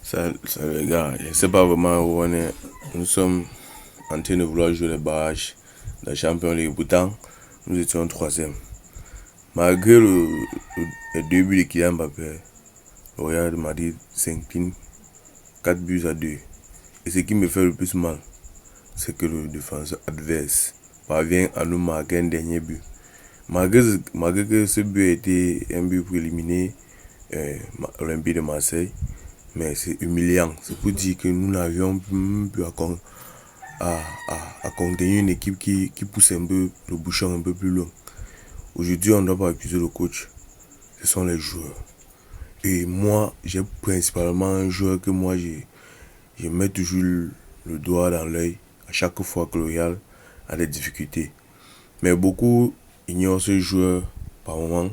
Ça, les gars, je ne sais pas vraiment où on est. Nous sommes en train de vouloir jouer les barrages de la Champions League. Pourtant, nous étions troisième. Malgré le début de Kylian Mbappé, le Real de Madrid s'incline 4 buts à 2. Et ce qui me fait le plus mal, c'est que le défenseur adverse parvient à nous marquer un dernier but. Malgré que ce but a été un but pour éliminer l'Olympique de Marseille, mais c'est humiliant. C'est pour dire que nous n'avions plus à contenir une équipe qui pousse un peu le bouchon un peu plus loin. Aujourd'hui, on ne doit pas accuser le coach. Ce sont les joueurs. Et moi, j'ai principalement un joueur que moi, je mets toujours le doigt dans l'œil à chaque fois que le Real a des difficultés. Mais beaucoup ignorent ce joueur par moment.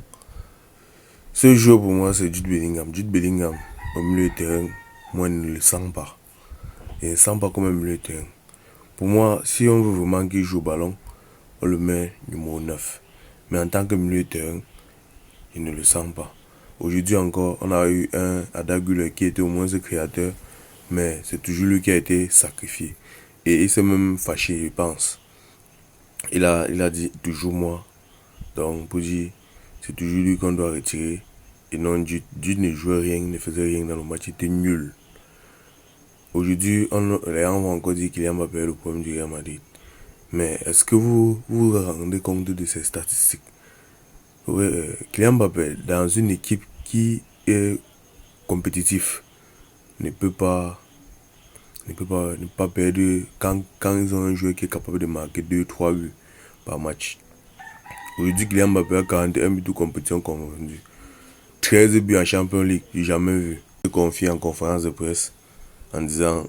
Ce joueur pour moi, c'est Jude Bellingham. Jude Bellingham, au milieu de terrain, moi, je ne le sens pas. Je ne le sens pas comme un milieu de terrain. Pour moi, si on veut vraiment qu'il joue au ballon, on le met numéro 9. Mais en tant que milieu de terrain, je ne le sens pas. Aujourd'hui encore, on a eu un Adagule qui était au moins ce créateur, mais c'est toujours lui qui a été sacrifié. Et il s'est même fâché, je pense. Il a dit toujours moi. Donc, pour dire, c'est toujours lui qu'on doit retirer. Et non, Jude ne jouait rien, ne faisait rien dans le match, il était nul. Aujourd'hui, les gens vont encore dire qu'il y a Mbappé le problème du Real Madrid. Mais est-ce que vous vous rendez compte de ces statistiques? Oui, Kylian Mbappé, dans une équipe qui est compétitive, ne peut pas perdre quand ils ont un joueur qui est capable de marquer 2-3 buts par match. Aujourd'hui, Kylian Mbappé a 41 buts de compétition confondue. 13 buts en Champions League, j'ai jamais vu. Il se confie en conférence de presse en disant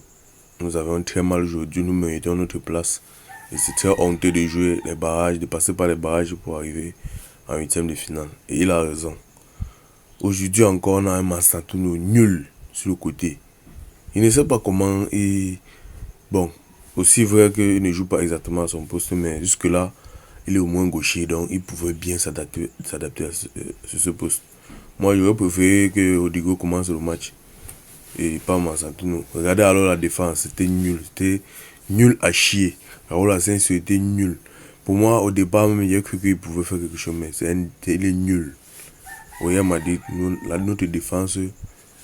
nous avons très mal joué, nous méritons notre place. Et c'est très honteux de jouer les barrages, de passer par les barrages pour arriver en huitième de finale. Et il a raison. Aujourd'hui encore, on a un Massatuno nul sur le côté. Il ne sait pas comment il... Bon, aussi vrai qu'il ne joue pas exactement à son poste, mais jusque-là, il est au moins gaucher, donc il pouvait bien s'adapter sur ce poste. Moi, j'aurais préféré que Rodrigo commence le match et pas Massatuno. Regardez alors la défense, c'était nul à chier. Raoul Asensio était nul. Pour moi, au départ, même, j'ai cru qu'il pouvait faire quelque chose, mais il est nul. Real Madrid, notre défense,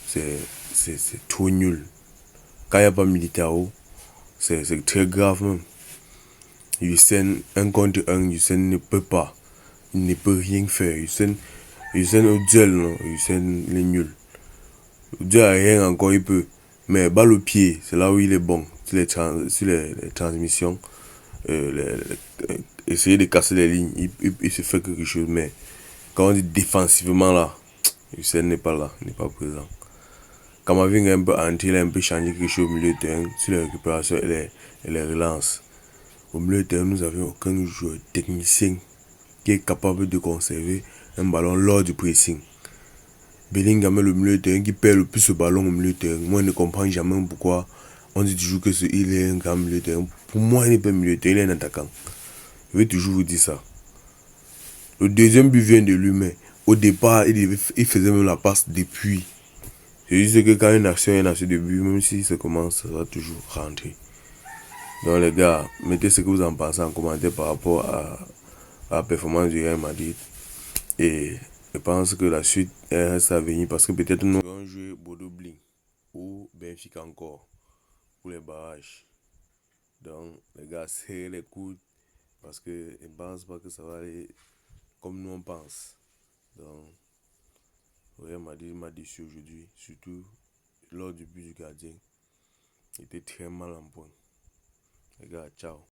c'est trop nul. Quand il n'y a pas Militao, c'est très grave même. Hussein, un contre un, Hussein ne peut pas. Il ne peut rien faire. Hussein au duel, non. Hussein, il est nul. Au duel, rien encore, il peut. Mais balle au pied, c'est là où il est bon. Sur les transmissions, essayer de casser les lignes, il se fait quelque chose. Mais quand on dit défensivement là, Hussein n'est pas là, il n'est pas présent. Kamavinga un peu anti, il a un peu changé quelque chose au milieu de terrain, sur les récupérations et les relances. Au milieu de terrain, nous n'avions aucun joueur technicien qui est capable de conserver un ballon lors du pressing. Bellingham est le milieu de terrain qui perd le plus ce ballon au milieu de terrain. Moi, je ne comprends jamais pourquoi on dit toujours que il est un grand milieu de terrain. Pour moi, il n'est pas un milieu de terrain, il est un attaquant. Je vais toujours vous dire ça. Le deuxième but vient de lui, mais au départ, il faisait même la passe depuis. Je dis que quand une action est dans ce début, même si ça commence, ça va toujours rentrer. Donc les gars, mettez ce que vous en pensez en commentaire par rapport à la performance du Real Madrid. Et je pense que la suite reste à venir parce que peut-être nous allons jouer Bordeaux Bling ou Benfica encore pour les barrages. Donc les gars, serrez les coudes parce que je ne pense pas que ça va aller comme nous on pense. Donc Real Madrid m'a déçu aujourd'hui, surtout lors du but du gardien. Il était très mal en point. Les gars, ciao.